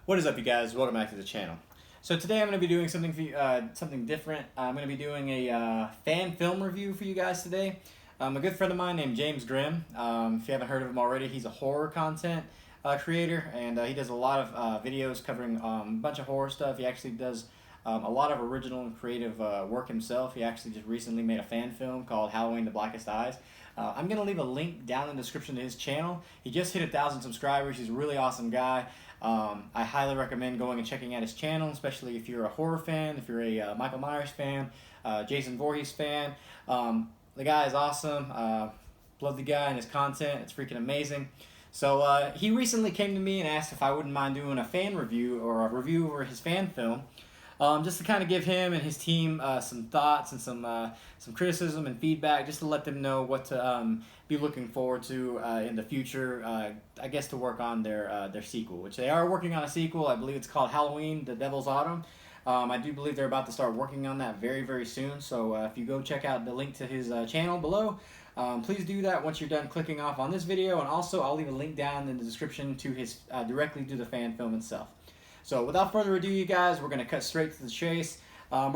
What is up, you guys? Welcome back to the channel. So today I'm going to be doing something for you, something different. I'm going to be doing a fan film review for you guys today. A good friend of mine named James Grimm. If you haven't heard of him already, he's a horror content creator, and he does a lot of videos covering a bunch of horror stuff. He actually does a lot of original and creative work himself. He actually just recently made a fan film called Halloween: The Blackest Eyes. I'm going to leave a link down in the description to his channel. He just hit 1,000 subscribers. He's a really awesome guy. I highly recommend going and checking out his channel, especially if you're a horror fan, if you're a Michael Myers fan, Jason Voorhees fan. The guy is awesome. Love the guy and his content. It's freaking amazing. So he recently came to me and asked if I wouldn't mind doing a fan review or a review over his fan film. Just to kind of give him and his team some thoughts and some criticism and feedback, just to let them know what to be looking forward to in the future. I guess to work on their sequel, which they are working on a sequel. I believe it's called Halloween: The Devil's Autumn. I do believe they're about to start working on that very, very soon. So if you go check out the link to his channel below, please do that once you're done clicking off on this video. And also, I'll leave a link down in the description to his directly to the fan film itself. So without further ado, you guys, we're gonna cut straight to the chase. I'm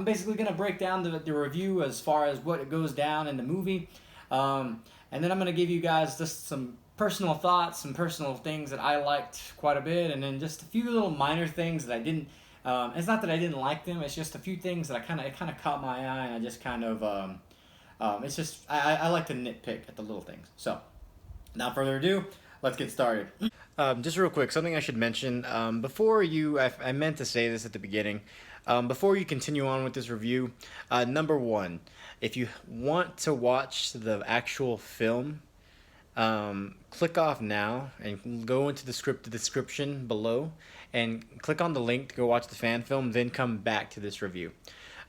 basically gonna break down the review as far as what goes down in the movie, and then I'm gonna give you guys just some personal thoughts, some personal things that I liked quite a bit, and then just a few little minor things that I didn't. It's not that I didn't like them; it's just a few things that it kind of caught my eye, and I just kind of. It's just I like to nitpick at the little things. So, without further ado, let's get started. Just real quick, something I should mention. I meant to say this at the beginning. Before you continue on with this review, number one, if you want to watch the actual film, click off now and go into the description below and click on the link to go watch the fan film, then come back to this review.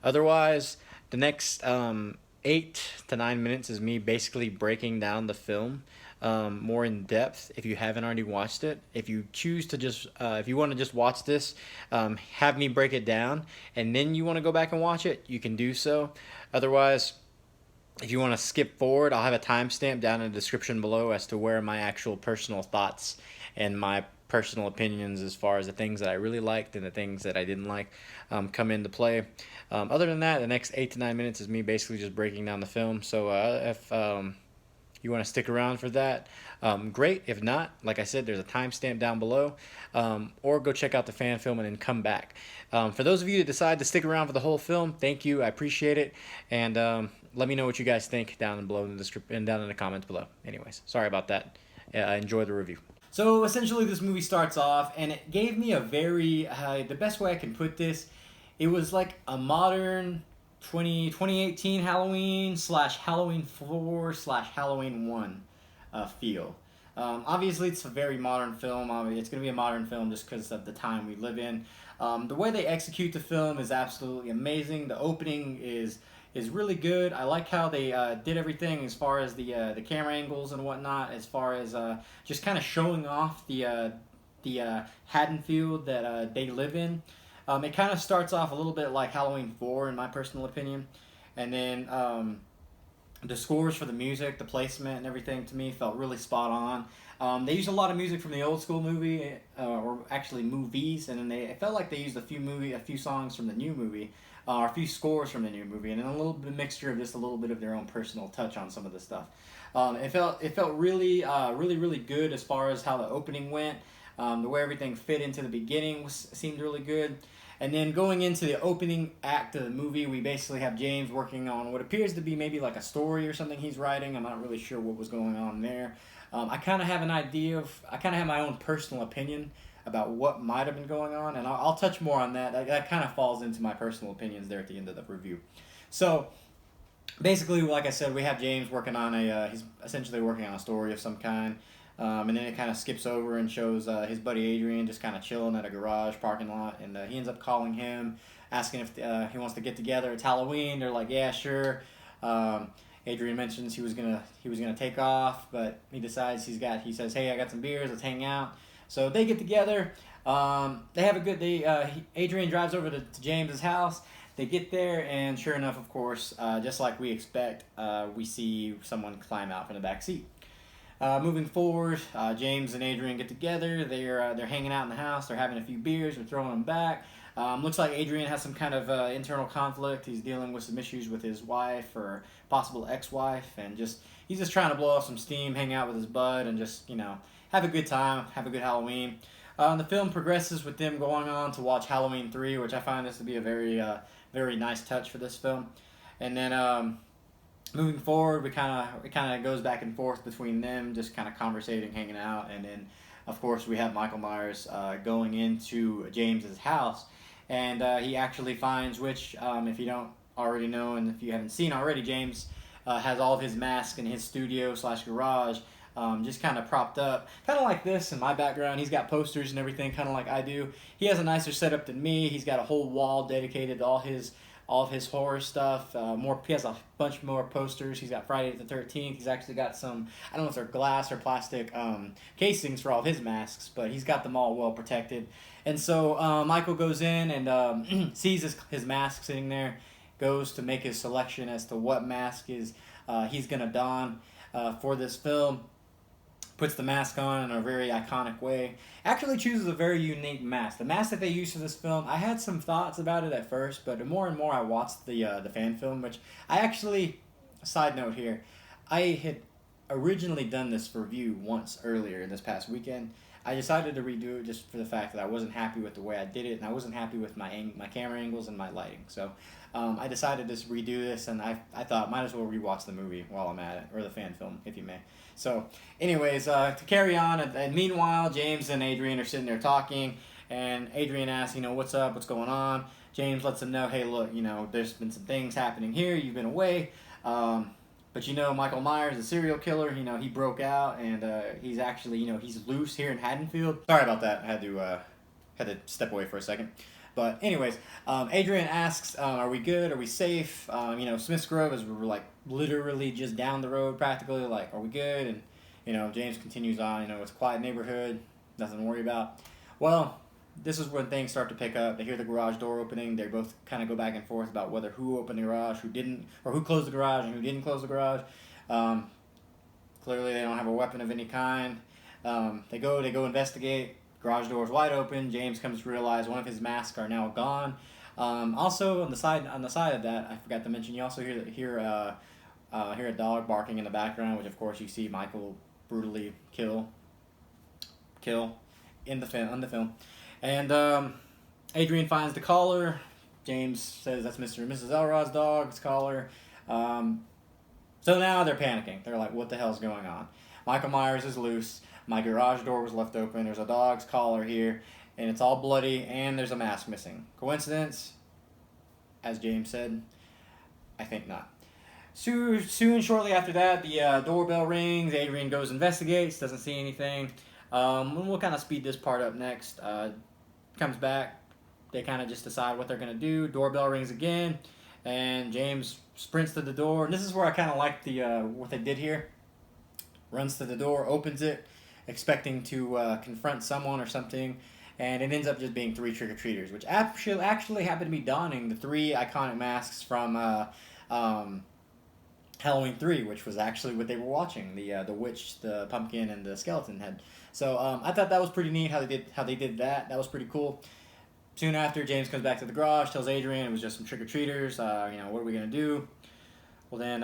Otherwise, the next 8 to 9 minutes is me basically breaking down the film more in depth if you haven't already watched it. If you choose to just if you want to just watch this, have me break it down, and then you want to go back and watch it, you can do so. Otherwise, if you want to skip forward, I'll have a timestamp down in the description below as to where my actual personal thoughts and my personal opinions as far as the things that I really liked and the things that I didn't like come into play. Other than that, the next 8 to 9 minutes is me basically just breaking down the film. So if you want to stick around for that, great. If not, like I said, there's a timestamp down below, or go check out the fan film and then come back. For those of you that decide to stick around for the whole film, thank you. I appreciate it. And let me know what you guys think down below in the description and down in the comments below. Anyways, sorry about that. Enjoy the review. So essentially, this movie starts off, and it gave me a very the best way I can put this. It was like a modern 2018 Halloween / Halloween 4 / Halloween 1 feel. Obviously, it's a very modern film. It's going to be a modern film just because of the time we live in. The way they execute the film is absolutely amazing. The opening is really good. I like how they did everything as far as the camera angles and whatnot, as far as just kind of showing off the Haddonfield that they live in. It kind of starts off a little bit like Halloween 4, in my personal opinion. And then the scores for the music, the placement, and everything, to me, felt really spot on. They used a lot of music from the old school movie, or actually movies, and then it felt like they used a few songs from the new movie, or a few scores from the new movie, and then a little bit of mixture of just a little bit of their own personal touch on some of the stuff. It felt really, really good as far as how the opening went. The way everything fit into the beginning seemed really good. And then going into the opening act of the movie, we basically have James working on what appears to be maybe like a story or something he's writing. I'm not really sure what was going on there. I kind of have an idea I kind of have my own personal opinion about what might have been going on, and I'll touch more on that. That kind of falls into my personal opinions there at the end of the review. So basically, like I said, we have James working on he's essentially working on a story of some kind. And then it kind of skips over and shows his buddy Adrian just kind of chilling at a garage parking lot, and he ends up calling him, asking if he wants to get together. It's Halloween. They're like, yeah, sure. Adrian mentions he was gonna take off, but he decides he says, hey, I got some beers, let's hang out. So they get together. They have a good day. Adrian drives over to James's house. They get there, and sure enough, of course, just like we expect, we see someone climb out from the back seat. Moving forward, James and Adrian get together. They're hanging out in the house. They're having a few beers. They're throwing them back. Looks like Adrian has some kind of internal conflict. He's dealing with some issues with his wife or possible ex-wife, and he's just trying to blow off some steam, hang out with his bud, and just have a good time, have a good Halloween. The film progresses with them going on to watch Halloween 3, which I find this to be a very nice touch for this film. And then moving forward, it kind of goes back and forth between them, just kind of conversating, hanging out, and then of course we have Michael Myers going into James's house, and he actually finds, which if you don't already know, and if you haven't seen already, James has all of his masks in his studio / garage. Just kind of propped up, kind of like this in my background. He's got posters and everything, kind of like I do. He has a nicer setup than me. He's got a whole wall dedicated to all of his horror stuff. He has a bunch more posters. He's got Friday the 13th. He's actually got some, I don't know if they're glass or plastic casings for all of his masks, but he's got them all well protected. And so Michael goes in and sees his mask sitting there, goes to make his selection as to what mask he's going to don for this film. Puts the mask on in a very iconic way. Actually chooses a very unique mask. The mask that they used for this film, I had some thoughts about it at first, but the more and more I watched the fan film, which I actually, side note here, I had originally done this review once earlier this past weekend. I decided to redo it just for the fact that I wasn't happy with the way I did it, and I wasn't happy with my camera angles and my lighting. So I decided to just redo this, and I thought might as well rewatch the movie while I'm at it, or the fan film, if you may. So anyways, to carry on, and meanwhile, James and Adrian are sitting there talking, and Adrian asks, what's up, what's going on? James lets him know, hey, look, there's been some things happening here, you've been away, but Michael Myers, the serial killer, he broke out, and he's actually, he's loose here in Haddonfield. Sorry about that, I had to step away for a second. But anyways, Adrian asks, are we good? Are we safe? Smith's Grove is like literally just down the road practically. Like, are we good? And, James continues on, it's a quiet neighborhood, nothing to worry about. Well, this is when things start to pick up. They hear the garage door opening. They both kind of go back and forth about who opened the garage, who didn't, or who closed the garage and who didn't close the garage. Clearly they don't have a weapon of any kind. They go investigate. Garage door is wide open. James comes to realize one of his masks are now gone. Also, on the side of that, I forgot to mention, you also hear a dog barking in the background, which of course you see Michael brutally kill in the film. And Adrian finds the collar. James says that's Mr. and Mrs. Elrod's dog's collar. So now they're panicking. They're like, what the hell's going on? Michael Myers is loose. My garage door was left open. There's a dog's collar here, and it's all bloody, and there's a mask missing. Coincidence? As James said, I think not. Soon, shortly after that, the doorbell rings. Adrian goes investigates, doesn't see anything. We'll kind of speed this part up next. Comes back. They kind of just decide what they're going to do. Doorbell rings again, and James sprints to the door. And this is where I kind of like what they did here. Runs to the door, opens it, expecting to confront someone or something, and it ends up just being 3 trick-or-treaters, which actually happened to be donning the 3 iconic masks from Halloween 3, which was actually what they were watching, the witch, the pumpkin, and the skeleton head. So I thought that was pretty neat how they did that. That was pretty cool. Soon after, James comes back to the garage, tells Adrian it was just some trick-or-treaters. What are we going to do? Well, then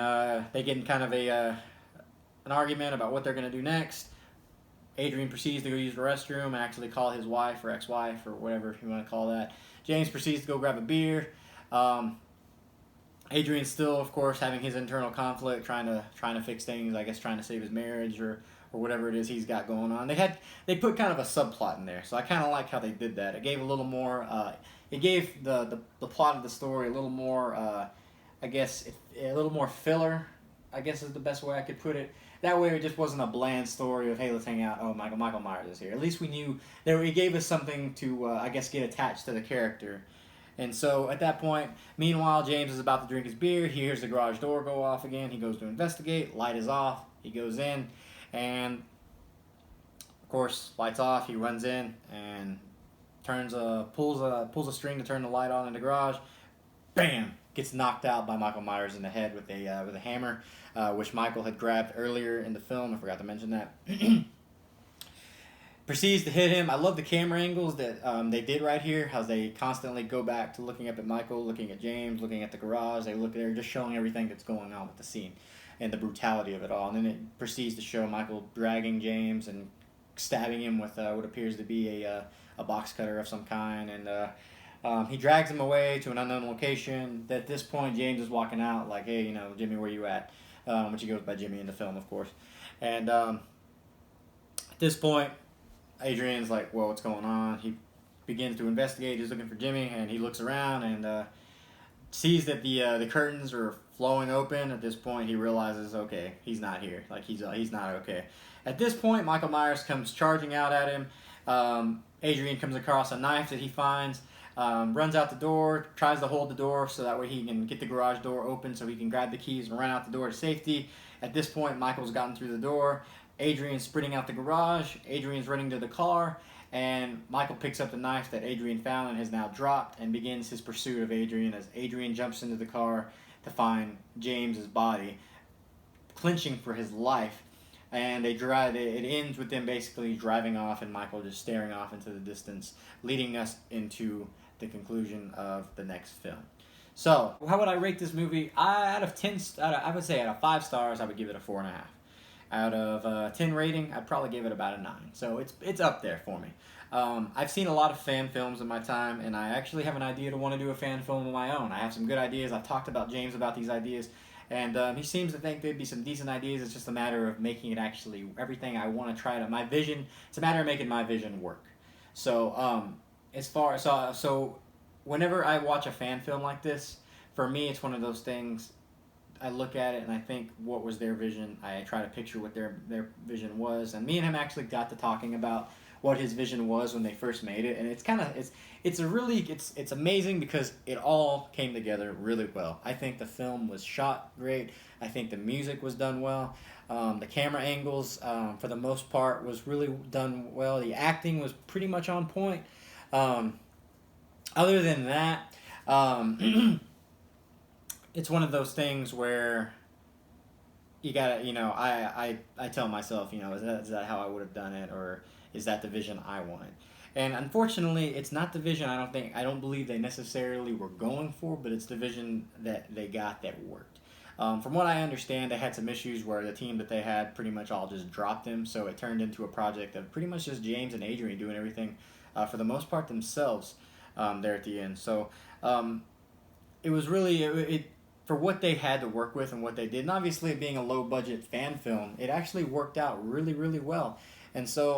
they get in kind of an argument about what they're going to do next. Adrian proceeds to go use the restroom and actually call his wife or ex-wife or whatever you want to call that. James proceeds to go grab a beer. Adrian's still, of course, having his internal conflict, trying to fix things, I guess trying to save his marriage or whatever it is he's got going on. They put kind of a subplot in there, so I kind of like how they did that. It gave a little more, it gave the plot of the story a little more, I guess, a little more filler, I guess is the best way I could put it. That way it just wasn't a bland story of, hey, let's hang out, oh, Michael Myers is here. At least we knew, it gave us something to, I guess, get attached to the character. And so at that point, meanwhile, James is about to drink his beer. He hears the garage door go off again. He goes to investigate. Light is off. He goes in, and of course, lights off. He runs in and pulls a string to turn the light on in the garage. Bam! gets knocked out by Michael Myers in the head with a hammer, which Michael had grabbed earlier in the film. I forgot to mention that. Proceeds to hit him. I love the camera angles that they did right here. How they constantly go back to looking up at Michael, looking at James, looking at the garage. They're just showing everything that's going on with the scene and the brutality of it all. And then it proceeds to show Michael dragging James and stabbing him with what appears to be a box cutter of some kind. And he drags him away to an unknown location. At this point, James is walking out like, "Hey, Jimmy, where you at?" Which he goes by Jimmy in the film, of course. And at this point, Adrian's like, "Well, what's going on?" He begins to investigate. He's looking for Jimmy, and he looks around and sees that the curtains are flowing open. At this point, he realizes, okay, he's not here. Like he's not okay. At this point, Michael Myers comes charging out at him. Adrian comes across a knife that he finds, runs out the door, tries to hold the door so that way he can get the garage door open so he can grab the keys and run out the door to safety. At this point, Michael's gotten through the door. Adrian's sprinting out the garage. Adrian's running to the car, and Michael picks up the knife that Adrian found and has now dropped and begins his pursuit of Adrian as Adrian jumps into the car to find James's body, clinching for his life. And they drive. It ends with them basically driving off and Michael just staring off into the distance, leading us into the conclusion of the next film. So, how would I rate this movie? I would say out of 5 stars, I would give it a 4.5. Out of 10 rating, I'd probably give it about a 9. So it's up there for me. I've seen a lot of fan films in my time, and I actually have an idea to want to do a fan film of my own. I have some good ideas. I've talked about James about these ideas, and he seems to think there'd be some decent ideas. It's just a matter of making it actually everything I want to try to. My vision. It's a matter of making my vision work. So so whenever I watch a fan film like this, for me, it's one of those things. I look at it and I think, what was their vision? I try to picture what their vision was, and me and him actually got to talking about what his vision was when they first made it, and it's amazing because it all came together really well. I think the film was shot great. I think the music was done well. The camera angles, for the most part, was really done well. The acting was pretty much on point. Other than that, it's one of those things where you gotta, I tell myself, is that how I would have done it, or is that the vision I wanted? And unfortunately, it's not the vision I don't believe they necessarily were going for, but it's the vision that they got that worked. From what I understand, they had some issues where the team that they had pretty much all just dropped him, so it turned into a project of pretty much just James and Adrian doing everything, for the most part themselves, there at the end. So it was really, for what they had to work with and what they did, and obviously being a low-budget fan film, it actually worked out really, really well. And so,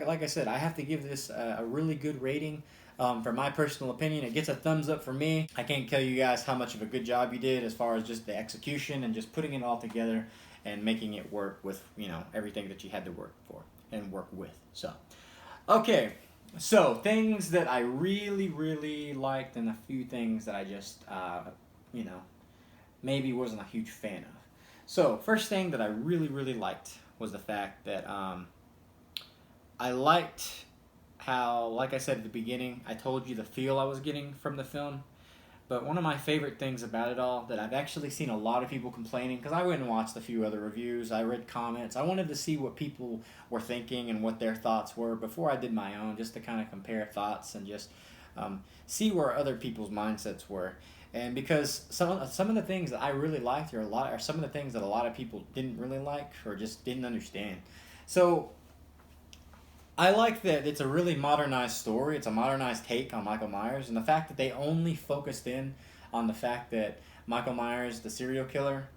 like I said, I have to give this a really good rating. For my personal opinion, it gets a thumbs up for me. I can't tell you guys how much of a good job you did as far as just the execution and just putting it all together and making it work with, everything that you had to work for and work with. So, okay. So, things that I really, really liked and a few things that I just, maybe wasn't a huge fan of. So, first thing that I really, really liked was the fact that I liked how, like I said at the beginning, I told you the feel I was getting from the film. But one of my favorite things about it all, that I've actually seen a lot of people complaining, because I went and watched a few other reviews, I read comments, I wanted to see what people were thinking and what their thoughts were before I did my own, just to kind of compare thoughts and just see where other people's mindsets were. And because some of the things that I really liked are some of the things that a lot of people didn't really like or just didn't understand. So I like that it's a really modernized story. It's a modernized take on Michael Myers, and the fact that they only focused in on the fact that Michael Myers, the serial killer,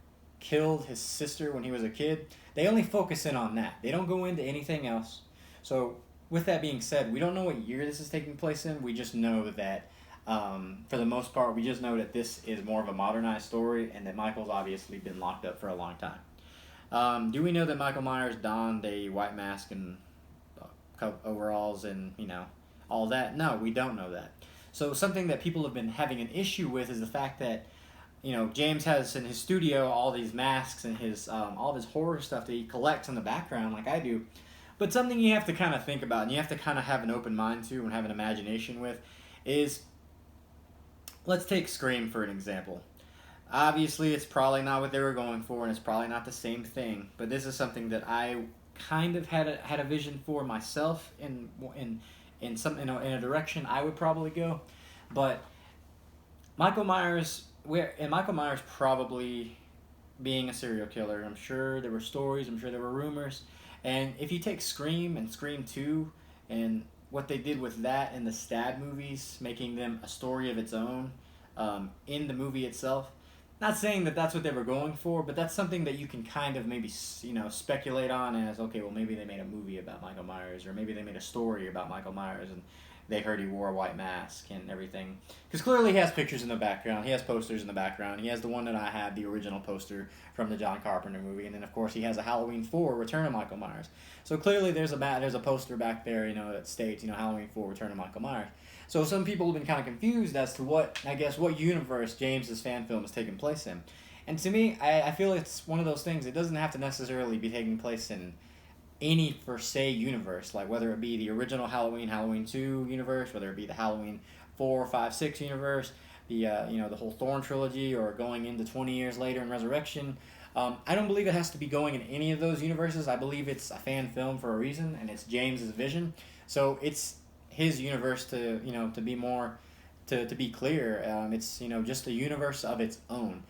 killed his sister when he was a kid. They only focus in on that. They don't go into anything else. So with that being said, we don't know what year this is taking place in. We just know that for the most part, we just know that this is more of a modernized story and that Michael's obviously been locked up for a long time. Do we know that Michael Myers donned a white mask and overalls and, all that? No, we don't know that. So something that people have been having an issue with is the fact that, James has in his studio all these masks and his all this horror stuff that he collects in the background like I do. But something you have to kind of think about and you have to kind of have an open mind to and have an imagination with is let's take Scream for an example. Obviously, it's probably not what they were going for, and it's probably not the same thing. But this is something that I kind of had a vision for myself in a direction I would probably go. But Michael Myers probably being a serial killer. I'm sure there were stories. I'm sure there were rumors. And if you take Scream and Scream 2 and what they did with that and the Stab movies, making them a story of its own in the movie itself, not saying that that's what they were going for, but that's something that you can kind of maybe speculate on as, okay, well, maybe they made a movie about Michael Myers, or maybe they made a story about Michael Myers and they heard he wore a white mask and everything. Because clearly he has pictures in the background. He has posters in the background. He has the one that I have, the original poster from the John Carpenter movie. And then, of course, he has a Halloween 4, Return of Michael Myers. So clearly there's a poster back there, that states, Halloween 4, Return of Michael Myers. So some people have been kind of confused as to what universe James's fan film is taking place in. And to me, I feel it's one of those things. It doesn't have to necessarily be taking place in any per se universe, like whether it be the original Halloween 2 universe, whether it be the Halloween 4, 5, 6 universe, the the whole Thorn trilogy, or going into 20 years later in Resurrection. I don't believe it has to be going in any of those universes. I believe it's a fan film for a reason, and it's James's vision. So it's his universe to be more to be clear. It's just a universe of its own.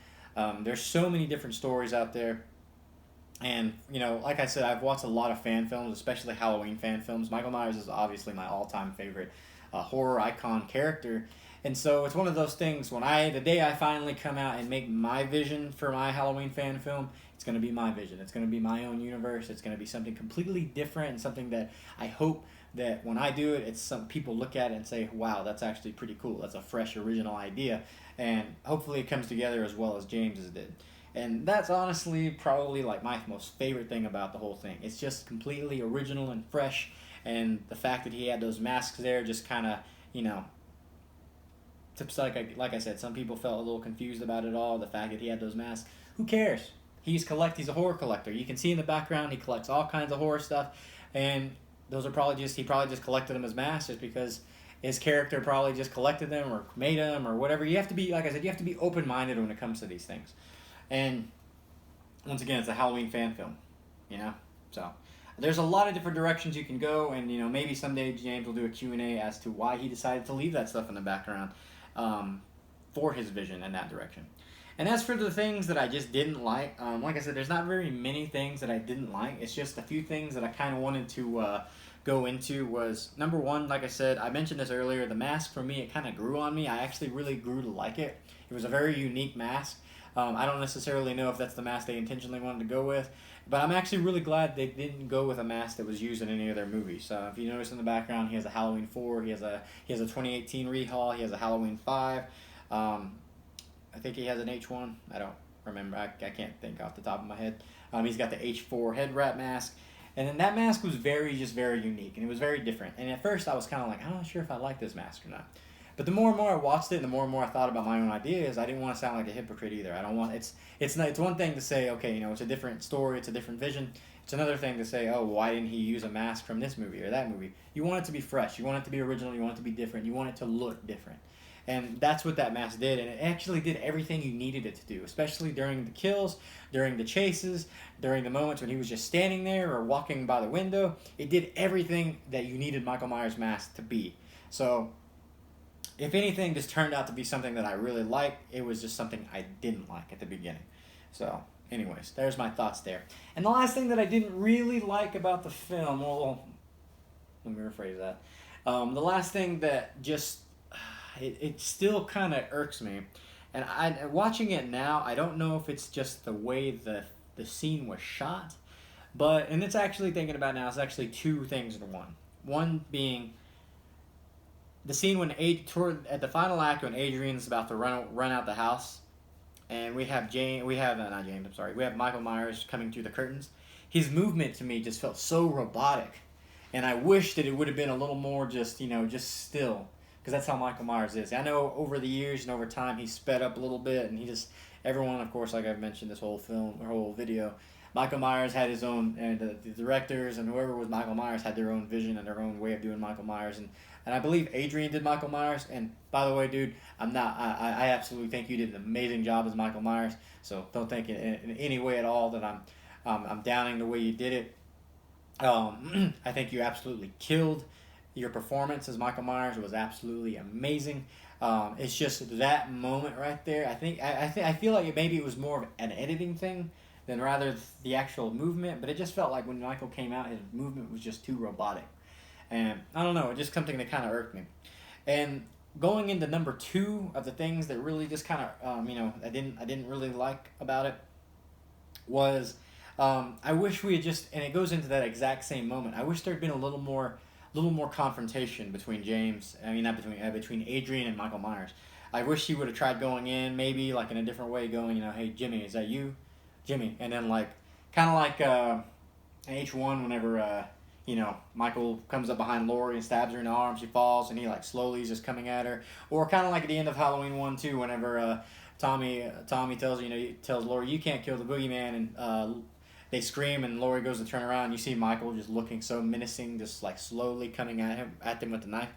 There's so many different stories out there. And, like I said, I've watched a lot of fan films, especially Halloween fan films. Michael Myers is obviously my all-time favorite horror icon character. And so it's one of those things, the day I finally come out and make my vision for my Halloween fan film, it's going to be my vision. It's going to be my own universe. It's going to be something completely different, and something that I hope that when I do it, it's some people look at it and say, wow, that's actually pretty cool. That's a fresh, original idea. And hopefully it comes together as well as James's did. And that's honestly probably like my most favorite thing about the whole thing. It's just completely original and fresh, and the fact that he had those masks there just kind of, like I said, some people felt a little confused about it all. The fact that he had those masks, who cares? He's a horror collector. You can see in the background he collects all kinds of horror stuff, and those are he probably just collected them as masks just because his character probably just collected them or made them or whatever. You have to be, like I said, you have to be open-minded when it comes to these things. And once again, it's a Halloween fan film, So there's a lot of different directions you can go, and maybe someday James will do a Q&A as to why he decided to leave that stuff in the background for his vision in that direction. And as for the things that I just didn't like I said, there's not very many things that I didn't like. It's just a few things that I kind of wanted to go into. Was number one, like I said, I mentioned this earlier, the mask for me, it kind of grew on me. I actually really grew to like it. It was a very unique mask. I don't necessarily know if that's the mask they intentionally wanted to go with, but I'm actually really glad they didn't go with a mask that was used in any of their movies. If you notice in the background, he has a Halloween 4, he has a 2018 rehaul, he has a Halloween 5. I think he has an H1. I don't remember. I can't think off the top of my head. He's got the H4 head wrap mask. And then that mask was very unique, and it was very different. And at first I was kind of like, I'm not sure if I like this mask or not. But the more and more I watched it, and the more and more I thought about my own ideas, I didn't want to sound like a hypocrite either. I don't want it's one thing to say, okay, it's a different story, it's a different vision. It's another thing to say, oh, why didn't he use a mask from this movie or that movie? You want it to be fresh, you want it to be original, you want it to be different, you want it to look different. And that's what that mask did, and it actually did everything you needed it to do, especially during the kills, during the chases, during the moments when he was just standing there or walking by the window. It did everything that you needed Michael Myers' mask to be. So if anything, this turned out to be something that I really liked. It was just something I didn't like at the beginning. So, anyways, there's my thoughts there. And the last thing that I didn't really like about the film, well, let me rephrase that. The last thing that just, it still kind of irks me. And watching it now, I don't know if it's just the way the scene was shot. And it's actually, thinking about it now, it's actually two things in one. One being the scene at the final act when Adrian's about to run out the house, and we have Michael Myers coming through the curtains. His movement to me just felt so robotic, and I wish that it would have been a little more just still, because that's how Michael Myers is. I know over the years and over time he's sped up a little bit, and everyone, of course, like I've mentioned this whole film or whole video, Michael Myers had his own, and the directors and whoever was Michael Myers had their own vision and their own way of doing Michael Myers, and I believe Adrian did Michael Myers. And by the way, dude, I absolutely think you did an amazing job as Michael Myers. So don't think in any way at all that I'm downing the way you did it. I think you absolutely killed. Your performance as Michael Myers was absolutely amazing. It's just that moment right there. I feel like maybe it was more of an editing thing than rather the actual movement. But it just felt like when Michael came out, his movement was just too robotic, and I don't know, just something that kind of irked me. And going into number two of the things that really just kind of I didn't really like about it was I wish we had just, and it goes into that exact same moment. I wish there had been a little more confrontation between James. I mean, not between Adrian and Michael Myers. I wish he would have tried going in, maybe like in a different way, going, hey Jimmy, is that you, Jimmy? And then like kind of like H1 whenever Michael comes up behind Laurie and stabs her in the arm, she falls, and he like slowly is just coming at her. Or kind of like at the end of Halloween 1 too, whenever Tommy tells Laurie, you can't kill the boogeyman, and they scream, and Laurie goes to turn around, and you see Michael just looking so menacing, just like slowly coming at them with the knife.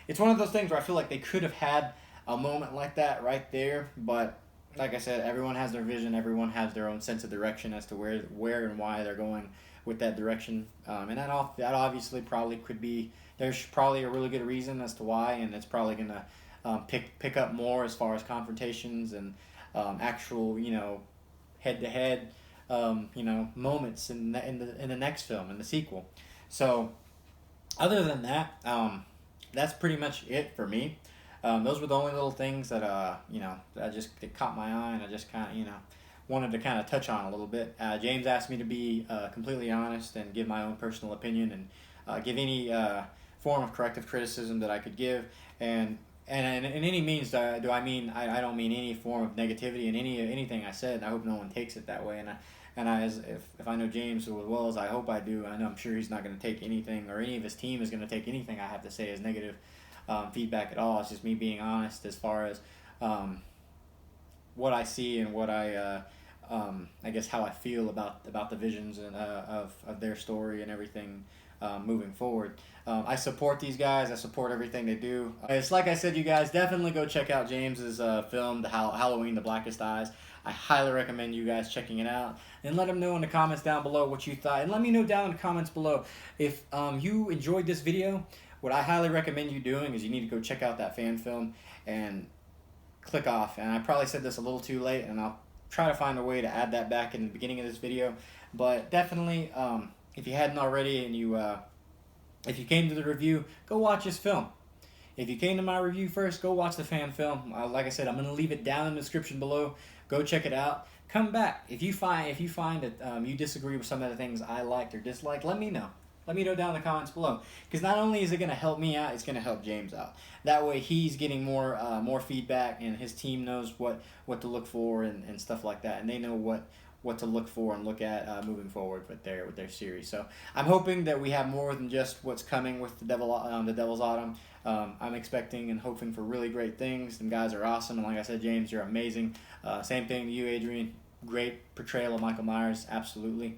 It's one of those things where I feel like they could have had a moment like that right there, but like I said, everyone has their vision, everyone has their own sense of direction as to where and why they're going with that direction, and that obviously probably could be, there's probably a really good reason as to why, and it's probably gonna pick up more as far as confrontations and actual head to head moments in the next film, in the sequel. So other than that, that's pretty much it for me. Those were the only little things that that caught my eye, and I just kind of wanted to kind of touch on a little bit. James asked me to be completely honest and give my own personal opinion, and give any form of corrective criticism that I could give, and in any means do I mean, I don't mean any form of negativity in anything I said, and I hope no one takes it that way. If I know James as well as I hope I do, I'm sure he's not going to take anything, or any of his team is going to take anything I have to say as negative feedback at all. It's just me being honest as far as what I see and what I guess how I feel about the visions and of their story and everything moving forward. I support these guys. I support everything they do. It's like I said, you guys definitely go check out James's film, Halloween, The Blackest Eyes. I highly recommend you guys checking it out, and let him know in the comments down below what you thought, and let me know down in the comments below if you enjoyed this video. What I highly recommend you doing is you need to go check out that fan film and click off. And I probably said this a little too late, and I'll try to find a way to add that back in the beginning of this video. But definitely, if you hadn't already, and if you came to the review, go watch this film. If you came to my review first, go watch the fan film. Like I said, I'm going to leave it down in the description below. Go check it out. Come back. If you find that you disagree with some of the things I liked or disliked, let me know. Let me know down in the comments below. Because not only is it going to help me out, it's going to help James out. That way he's getting more feedback, and his team knows what to look for and stuff like that. And they know what to look for and look at moving forward with their series. So I'm hoping that we have more than just what's coming with the Devil's Autumn. I'm expecting and hoping for really great things. Them guys are awesome, and like I said, James, you're amazing. Same thing to you, Adrian. Great portrayal of Michael Myers, absolutely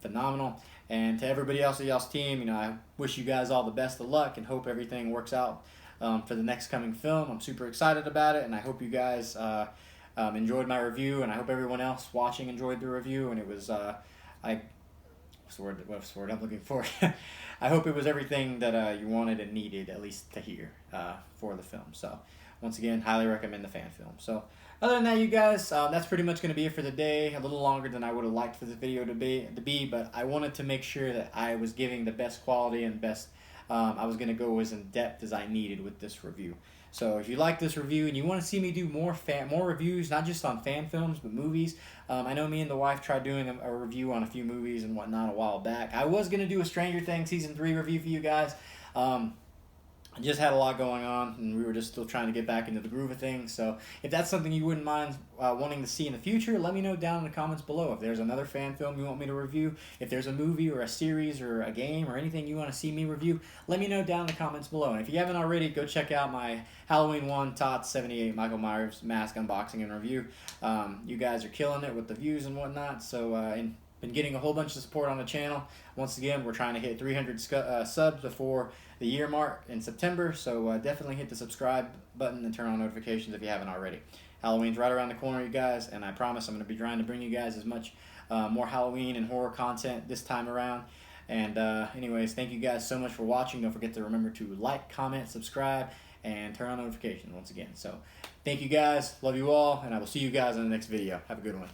phenomenal. And to everybody else of y'all's team, I wish you guys all the best of luck and hope everything works out for the next coming film. I'm super excited about it, and I hope you guys enjoyed my review, and I hope everyone else watching enjoyed the review. And it was, what's the word I'm looking for? I hope it was everything that you wanted and needed, at least to hear for the film. So once again, highly recommend the fan film. So other than that, you guys, that's pretty much going to be it for the day. A little longer than I would have liked for this video to be, but I wanted to make sure that I was giving the best quality and best. I was going to go as in depth as I needed with this review. So if you like this review and you want to see me do more reviews, not just on fan films, but movies, I know me and the wife tried doing a review on a few movies and whatnot a while back. I was going to do a Stranger Things Season 3 review for you guys. I just had a lot going on, and we were just still trying to get back into the groove of things. So if that's something you wouldn't mind wanting to see in the future, let me know down in the comments below. If there's another fan film you want me to review, if there's a movie or a series or a game or anything you want to see me review, let me know down in the comments below. And if you haven't already, go check out my Halloween 1 Tots 78 Michael Myers mask unboxing and review. You guys are killing it with the views and whatnot. So and been getting a whole bunch of support on the channel. Once again, we're trying to hit 300 subs before the year mark in September, so definitely hit the subscribe button and turn on notifications if you haven't already. Halloween's right around the corner, you guys, and I promise I'm going to be trying to bring you guys as much more Halloween and horror content this time around. And anyways, thank you guys so much for watching. Don't forget to remember to like, comment, subscribe, and turn on notifications once again. So thank you guys, love you all, and I will see you guys in the next video. Have a good one.